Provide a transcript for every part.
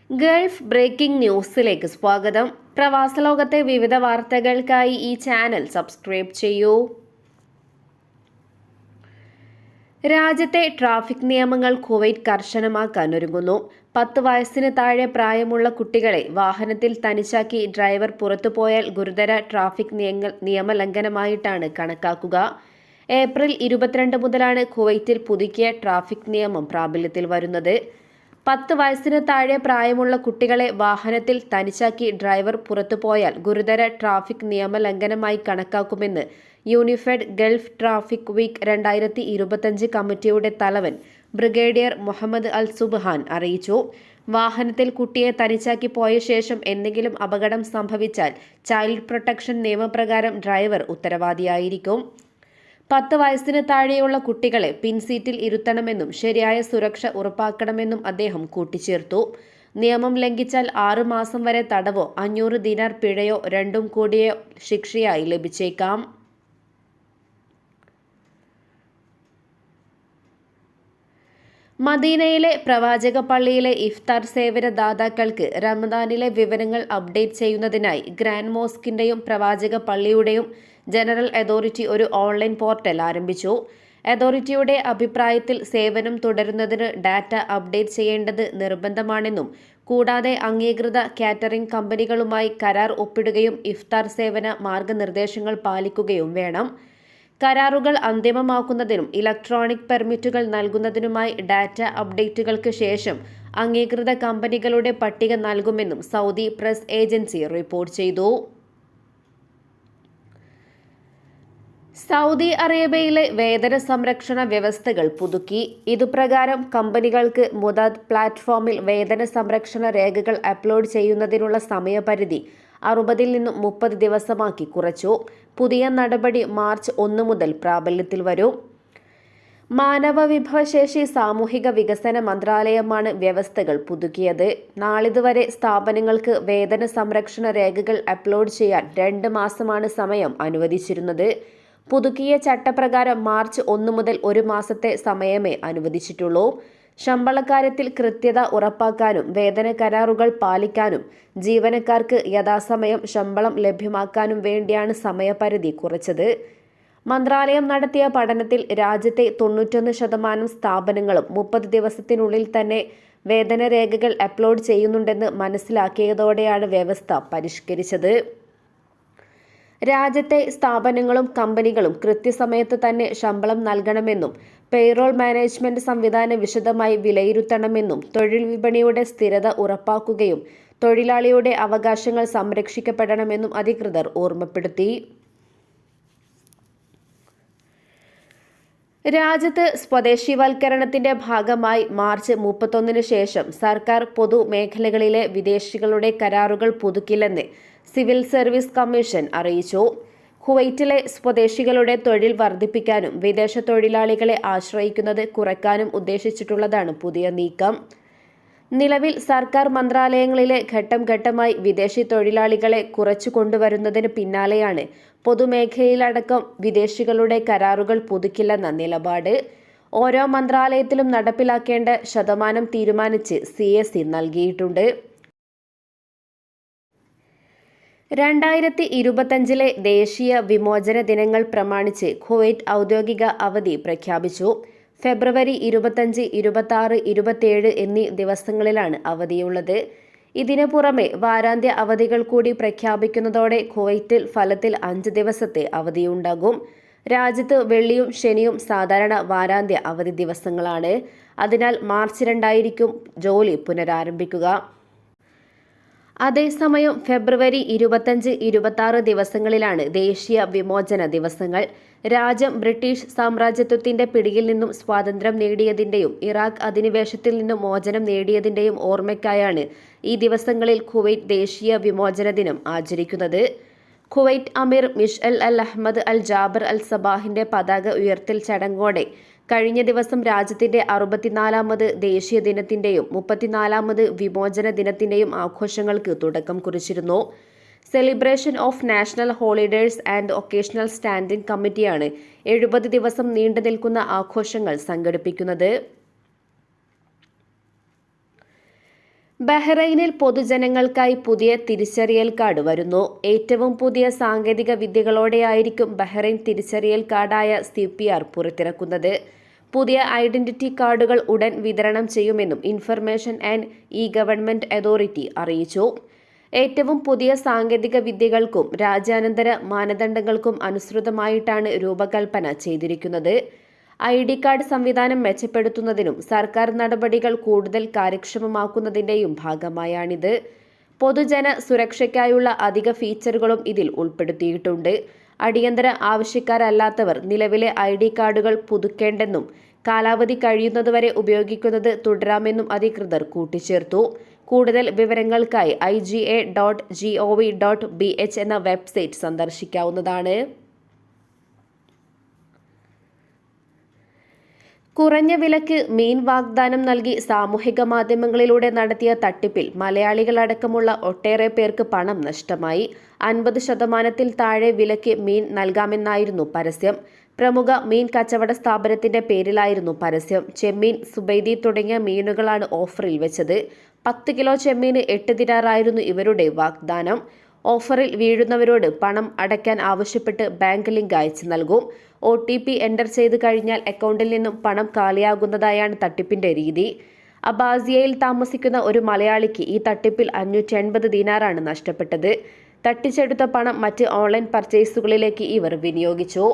Gulf breaking ന്യൂസിലേക്ക് സ്വാഗതം. പ്രവാസലോകത്തെ വിവിധ വാർത്തകൾക്കായി ഈ ചാനൽ സബ്സ്ക്രൈബ് ചെയ്യൂ. രാജ്യത്തെ ട്രാഫിക് നിയമങ്ങൾ കുവൈറ്റ് കർശനമാക്കാൻ ഒരുങ്ങുന്നു. 10 വയസ്സിന് താഴെ പ്രായമുള്ള കുട്ടികളെ വാഹനത്തിൽ തനിച്ചാക്കി ഡ്രൈവർ പുറത്തുപോയാൽ ഗുരുതര ട്രാഫിക് നിയമലംഘനമായിട്ടാണ് കണക്കാക്കുക. ഏപ്രിൽ 22 മുതലാണ് കുവൈറ്റിൽ പുതുക്കിയ ട്രാഫിക് നിയമം പ്രാബല്യത്തിൽ വരുന്നത്. 10 വയസ്സിന് താഴെ പ്രായമുള്ള കുട്ടികളെ വാഹനത്തിൽ തനിച്ചാക്കി ഡ്രൈവർ പുറത്തുപോയാൽ ഗുരുതര ട്രാഫിക് നിയമലംഘനമായി കണക്കാക്കുമെന്ന് യൂണിഫൈഡ് ഗൾഫ് ട്രാഫിക് വീക്ക് 2025 കമ്മിറ്റിയുടെ തലവൻ ബ്രിഗേഡിയർ മുഹമ്മദ് അൽ സുബ്ഹാൻ അറിയിച്ചു. വാഹനത്തിൽ കുട്ടിയെ തനിച്ചാക്കി പോയ ശേഷം എന്തെങ്കിലും അപകടം സംഭവിച്ചാൽ ചൈൽഡ് പ്രൊട്ടക്ഷൻ നിയമപ്രകാരം ഡ്രൈവർ ഉത്തരവാദിയായിരിക്കും. 10 വയസ്സിന് താഴെയുള്ള കുട്ടികളെ പിൻസീറ്റിൽ ഇരുത്തണമെന്നും ശരിയായ സുരക്ഷ ഉറപ്പാക്കണമെന്നും അദ്ദേഹം കൂട്ടിച്ചേർത്തു. നിയമം ലംഘിച്ചാൽ 6 മാസം വരെ തടവോ 500 ദിനാർ പിഴയോ രണ്ടും കൂടിയ ശിക്ഷയായി ലഭിച്ചേക്കാം. മദീനയിലെ പ്രവാചക പള്ളിയിലെ ഇഫ്താർ സേവന ദാതാക്കൾക്ക് റമദാനിലെ വിവരങ്ങൾ അപ്ഡേറ്റ് ചെയ്യുന്നതിനായി ഗ്രാൻഡ് മോസ്കിന്റെയും പ്രവാചക പള്ളിയുടെയും ജനറൽ അതോറിറ്റി ഒരു ഓൺലൈൻ പോർട്ടൽ ആരംഭിച്ചു. അതോറിറ്റിയുടെ അഭിപ്രായത്തിൽ സേവനം തുടരുന്നതിന് ഡാറ്റ അപ്ഡേറ്റ് ചെയ്യേണ്ടത് നിർബന്ധമാണെന്നും കൂടാതെ അംഗീകൃത കാറ്ററിംഗ് കമ്പനികളുമായി കരാർ ഒപ്പിടുകയും ഇഫ്താർ സേവന മാർഗനിർദ്ദേശങ്ങൾ പാലിക്കുകയും വേണം. കരാറുകൾ അന്തിമമാക്കുന്നതിനും ഇലക്ട്രോണിക് പെർമിറ്റുകൾ നൽകുന്നതിനുമായി ഡാറ്റ അപ്ഡേറ്റുകൾക്ക് ശേഷം അംഗീകൃത കമ്പനികളുടെ പട്ടിക നൽകുമെന്നും സൗദി പ്രസ് ഏജൻസി റിപ്പോർട്ട് ചെയ്തു. സൗദി അറേബ്യയിലെ വേതന സംരക്ഷണ വ്യവസ്ഥകൾ പുതുക്കി. ഇതുപ്രകാരം കമ്പനികൾക്ക് മുദാദ് പ്ലാറ്റ്ഫോമിൽ വേതന സംരക്ഷണ രേഖകൾ അപ്ലോഡ് ചെയ്യുന്നതിനുള്ള സമയപരിധി 60 നിന്നും 30 ദിവസമാക്കി കുറച്ചു. പുതിയ നടപടി മാർച്ച് 1 മുതൽ പ്രാബല്യത്തിൽ വരും. മാനവ വിഭവശേഷി സാമൂഹിക വികസന മന്ത്രാലയമാണ് വ്യവസ്ഥകൾ പുതുക്കിയത്. നാളിതുവരെ സ്ഥാപനങ്ങൾക്ക് വേതന സംരക്ഷണ രേഖകൾ അപ്ലോഡ് ചെയ്യാൻ 2 മാസമാണ് സമയം അനുവദിച്ചിരുന്നത്. പുതുക്കിയ ചട്ടപ്രകാരം മാർച്ച് 1 മുതൽ 1 മാസത്തെ സമയമേ അനുവദിച്ചിട്ടുള്ളൂ. ശമ്പളക്കാര്യത്തിൽ കൃത്യത ഉറപ്പാക്കാനും വേതന കരാറുകൾ പാലിക്കാനും ജീവനക്കാർക്ക് യഥാസമയം ശമ്പളം ലഭ്യമാക്കാനും വേണ്ടിയാണ് സമയപരിധി കുറച്ചത്. മന്ത്രാലയം നടത്തിയ പഠനത്തിൽ രാജ്യത്തെ 91% സ്ഥാപനങ്ങളും 30 ദിവസത്തിനുള്ളിൽ തന്നെ വേതന രേഖകൾ അപ്ലോഡ് ചെയ്യുന്നുണ്ടെന്ന് മനസ്സിലാക്കിയതോടെയാണ് വ്യവസ്ഥ പരിഷ്കരിച്ചത്. രാജ്യത്തെ സ്ഥാപനങ്ങളും കമ്പനികളും കൃത്യസമയത്ത് തന്നെ ശമ്പളം നൽകണമെന്നും പേറോൾ മാനേജ്മെന്റ് സംവിധാനം വിശദമായി വിലയിരുത്തണമെന്നും തൊഴിൽ വിപണിയുടെ സ്ഥിരത ഉറപ്പാക്കുകയും തൊഴിലാളിയുടെ അവകാശങ്ങൾ സംരക്ഷിക്കപ്പെടണമെന്നും അധികൃതർ ഓർമ്മപ്പെടുത്തി. രാജ്യത്ത് സ്വദേശിവൽക്കരണത്തിന്റെ ഭാഗമായി മാർച്ച് 31 ശേഷം സർക്കാർ പൊതുമേഖലകളിലെ വിദേശികളുടെ കരാറുകൾ പുതുക്കില്ലെന്ന് സിവിൽ സർവീസ് കമ്മീഷൻ അറിയിച്ചു. കുവൈറ്റിലെ സ്വദേശികളുടെ തൊഴിൽ വർദ്ധിപ്പിക്കാനും വിദേശ തൊഴിലാളികളെ ആശ്രയിക്കുന്നത് കുറയ്ക്കാനും ഉദ്ദേശിച്ചിട്ടുള്ളതാണ് പുതിയ നീക്കം. നിലവിൽ സർക്കാർ മന്ത്രാലയങ്ങളിലെ ഘട്ടം ഘട്ടമായി വിദേശി തൊഴിലാളികളെ കുറച്ചു കൊണ്ടുവരുന്നതിന് പിന്നാലെയാണ് പൊതുമേഖലയിലടക്കം വിദേശികളുടെ കരാറുകൾ പുതുക്കില്ലെന്ന നിലപാട്. ഓരോ മന്ത്രാലയത്തിലും നടപ്പിലാക്കേണ്ട ശതമാനം തീരുമാനിച്ച് CAC നൽകിയിട്ടുണ്ട്. 2025 ദേശീയ വിമോചന ദിനങ്ങൾ പ്രമാണിച്ച് കുവൈറ്റ് ഔദ്യോഗിക അവധി പ്രഖ്യാപിച്ചു. ഫെബ്രുവരി 25, 26, 27 എന്നീ ദിവസങ്ങളിലാണ് അവധിയുള്ളത്. ഇതിനു പുറമെ വാരാന്ത്യ അവധികൾ കൂടി പ്രഖ്യാപിക്കുന്നതോടെ കുവൈറ്റിൽ ഫലത്തിൽ 5 ദിവസത്തെ അവധിയുണ്ടാകും. രാജ്യത്ത് വെള്ളിയും ശനിയും സാധാരണ വാരാന്ത്യ അവധി ദിവസങ്ങളാണ്. അതിനാൽ മാർച്ച് 2 ആയിരിക്കും ജോലി പുനരാരംഭിക്കുക. അതേസമയം ഫെബ്രുവരി 25, 26 ദിവസങ്ങളിലാണ് ദേശീയ വിമോചന ദിവസങ്ങൾ. രാജ്യം ബ്രിട്ടീഷ് സാമ്രാജ്യത്വത്തിന്റെ പിടിയിൽ നിന്നും സ്വാതന്ത്ര്യം നേടിയതിന്റെയും ഇറാഖ് അധിനിവേശത്തിൽ നിന്നും മോചനം നേടിയതിന്റെയും ഓർമ്മയ്ക്കായാണ് ഈ ദിവസങ്ങളിൽ കുവൈറ്റ് ദേശീയ വിമോചന ദിനം ആചരിക്കുന്നത്. കുവൈറ്റ് അമീർ മിഷ്അൽ അൽ അഹമ്മദ് അൽ ജാബർ അൽ സബാഹിന്റെ പതാക ഉയർത്തൽ ചടങ്ങോടെ കഴിഞ്ഞ ദിവസം രാജ്യത്തിന്റെ 64ാമത് ദേശീയ ദിനത്തിന്റെയും 34ാമത് വിമോചന ദിനത്തിന്റെയും ആഘോഷങ്ങൾക്ക് തുടക്കം കുറിച്ചിരുന്നു. Celebration of national holidays and occasional standing കമ്മിറ്റിയാണ് 70 ദിവസം നീണ്ടു നിൽക്കുന്ന ആഘോഷങ്ങൾ സംഘടിപ്പിക്കുന്നത്. ബഹ്റൈനിൽ പൊതുജനങ്ങൾക്കായി പുതിയ തിരിച്ചറിയൽ കാർഡ് വരുന്നു. ഏറ്റവും പുതിയ സാങ്കേതിക വിദ്യകളോടെയായിരിക്കും ബഹ്റൈൻ തിരിച്ചറിയൽ കാർഡായ CPR പുറത്തിറക്കുന്നത്. പുതിയ ഐഡന്റിറ്റി കാർഡുകൾ ഉടൻ വിതരണം ചെയ്യുമെന്നും ഇൻഫർമേഷൻ ആൻഡ് ഗവൺമെന്റ് അതോറിറ്റി അറിയിച്ചു. ഏറ്റവും പുതിയ സാങ്കേതിക വിദ്യകൾക്കും രാജ്യാനന്തര മാനദണ്ഡങ്ങൾക്കും അനുസൃതമായിട്ടാണ് രൂപകൽപ്പന ചെയ്തിരിക്കുന്നത്. ID കാർഡ് സംവിധാനം മെച്ചപ്പെടുത്തുന്നതിനും സർക്കാർ നടപടികൾ കൂടുതൽ കാര്യക്ഷമമാക്കുന്നതിന്റെയും ഭാഗമായാണിത്. പൊതുജന സുരക്ഷയ്ക്കായുള്ള അധിക ഫീച്ചറുകളും ഇതിൽ ഉൾപ്പെടുത്തിയിട്ടുണ്ട്. അടിയന്തര ആവശ്യക്കാരല്ലാത്തവർ നിലവിലെ ID കാർഡുകൾ പുതുക്കേണ്ടെന്നും കാലാവധി കഴിയുന്നതുവരെ ഉപയോഗിക്കുന്നത് തുടരാമെന്നും അധികൃതർ കൂട്ടിച്ചേർത്തു. കൂടുതൽ വിവരങ്ങൾക്കായി IGA.gov.bh എന്ന വെബ്സൈറ്റ് സന്ദർശിക്കാവുന്നതാണ്. കുറഞ്ഞ വിലക്ക് മീൻ വാഗ്ദാനം നൽകി സാമൂഹിക മാധ്യമങ്ങളിലൂടെ നടത്തിയ തട്ടിപ്പിൽ മലയാളികളടക്കമുള്ള ഒട്ടേറെ പേർക്ക് പണം നഷ്ടമായി. 50% താഴെ വിലയ്ക്ക് മീൻ നൽകാമെന്നായിരുന്നു പരസ്യം. പ്രമുഖ മീൻ കച്ചവട സ്ഥാപനത്തിന്റെ പേരിലായിരുന്നു പരസ്യം. ചെമ്മീൻ, സുബൈദി തുടങ്ങിയ മീനുകളാണ് ഓഫറിൽ വെച്ചത്. 10 കിലോ ചെമ്മീന് 8 ദിനാറായിരുന്നു ഇവരുടെ വാഗ്ദാനം. ഓഫറിൽ വീഴുന്നവരോട് പണം അടയ്ക്കാൻ ആവശ്യപ്പെട്ട് ബാങ്ക് ലിങ്ക് അയച്ചു നൽകും. OTP എൻ്റർ ചെയ്ത് കഴിഞ്ഞാൽ അക്കൗണ്ടിൽ നിന്നും പണം കാലിയാകുന്നതായാണ് തട്ടിപ്പിന്റെ രീതി. അബാസിയയിൽ താമസിക്കുന്ന ഒരു മലയാളിക്ക് ഈ തട്ടിപ്പിൽ 580 ദിനാറാണ് നഷ്ടപ്പെട്ടത്. തട്ടിച്ചെടുത്ത പണം മറ്റ് ഓൺലൈൻ പർച്ചേസുകളിലേക്ക് ഇവർ വിനിയോഗിച്ചു.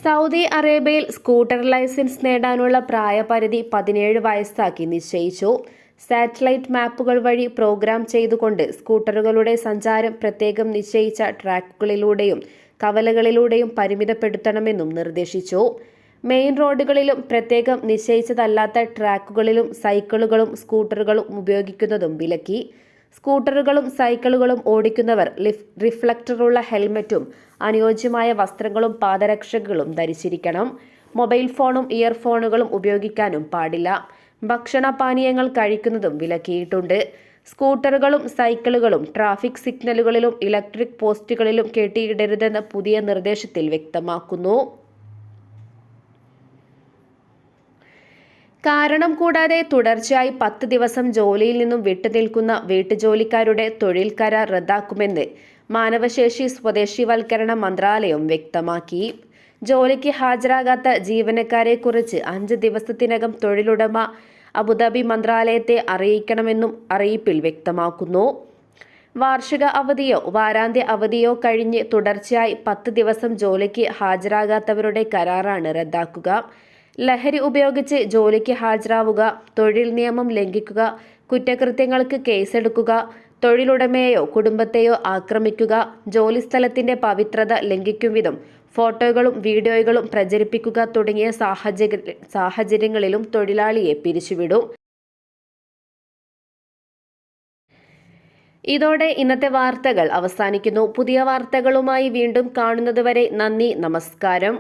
സൗദി അറേബ്യയിൽ സ്കൂട്ടർ ലൈസൻസ് നേടാനുള്ള പ്രായപരിധി 17 വയസ്സാക്കി നിശ്ചയിച്ചു. സാറ്റലൈറ്റ് മാപ്പുകൾ വഴി പ്രോഗ്രാം ചെയ്തുകൊണ്ട് സ്കൂട്ടറുകളുടെ സഞ്ചാരം പ്രത്യേകം നിശ്ചയിച്ച ട്രാക്കുകളിലൂടെയും കവലകളിലൂടെയും പരിമിതപ്പെടുത്തണമെന്നും നിർദ്ദേശിച്ചു. മെയിൻ റോഡുകളിലും പ്രത്യേകം നിശ്ചയിച്ചതല്ലാത്ത ട്രാക്കുകളിലും സൈക്കിളുകളും സ്കൂട്ടറുകളും ഉപയോഗിക്കുന്നതും വിലക്കി. സ്കൂട്ടറുകളും സൈക്കിളുകളും ഓടിക്കുന്നവർ റിഫ്ലക്ടറുള്ള ഹെൽമറ്റും അനുയോജ്യമായ വസ്ത്രങ്ങളും പാദരക്ഷകളും ധരിച്ചിരിക്കണം. മൊബൈൽ ഫോണും ഇയർഫോണുകളും ഉപയോഗിക്കാനും പാടില്ല. ഭക്ഷണപാനീയങ്ങൾ കഴിക്കുന്നതും വിലക്കിയിട്ടുണ്ട്. സ്കൂട്ടറുകളും സൈക്കിളുകളും ട്രാഫിക് സിഗ്നലുകളിലും ഇലക്ട്രിക് പോസ്റ്റുകളിലും കെട്ടിയിടരുതെന്ന് പുതിയ നിർദ്ദേശത്തിൽ വ്യക്തമാക്കുന്നു. കാരണം കൂടാതെ തുടർച്ചയായി 10 ദിവസം ജോലിയിൽ നിന്നും വിട്ടുനിൽക്കുന്ന വീട്ടുജോലിക്കാരുടെ തൊഴിൽ കരാർ റദ്ദാക്കുമെന്ന് മാനവശേഷി സ്വദേശിവൽക്കരണ മന്ത്രാലയം വ്യക്തമാക്കി. ജോലിക്ക് ഹാജരാകാത്ത ജീവനക്കാരെക്കുറിച്ച് 5 ദിവസത്തിനകം തൊഴിലുടമ അബുദാബി മന്ത്രാലയത്തെ അറിയിക്കണമെന്നും അറിയിപ്പിൽ വ്യക്തമാക്കുന്നു. വാർഷിക അവധിയോ വാരാന്ത്യ അവധിയോ കഴിഞ്ഞ് തുടർച്ചയായി 10 ദിവസം ജോലിക്ക് ഹാജരാകാത്തവരുടെ കരാറാണ് റദ്ദാക്കുക. ലഹരി ഉപയോഗിച്ച് ജോലിക്ക് ഹാജരാവുക, തൊഴിൽ നിയമം ലംഘിക്കുക, കുറ്റകൃത്യങ്ങൾക്ക് കേസെടുക്കുക, തൊഴിലുടമയെയോ കുടുംബത്തെയോ ആക്രമിക്കുക, ജോലിസ്ഥലത്തിന്റെ പവിത്രത ലംഘിക്കും വിധം ഫോട്ടോകളും വീഡിയോകളും പ്രചരിപ്പിക്കുക തുടങ്ങിയ സാഹചര്യങ്ങളിലും തൊഴിലാളിയെ പിരിച്ചുവിടും. ഇതോടെ ഇന്നത്തെ വാർത്തകൾ അവസാനിക്കുന്നു. പുതിയ വാർത്തകളുമായി വീണ്ടും കാണുന്നതുവരെ നന്ദി, നമസ്കാരം.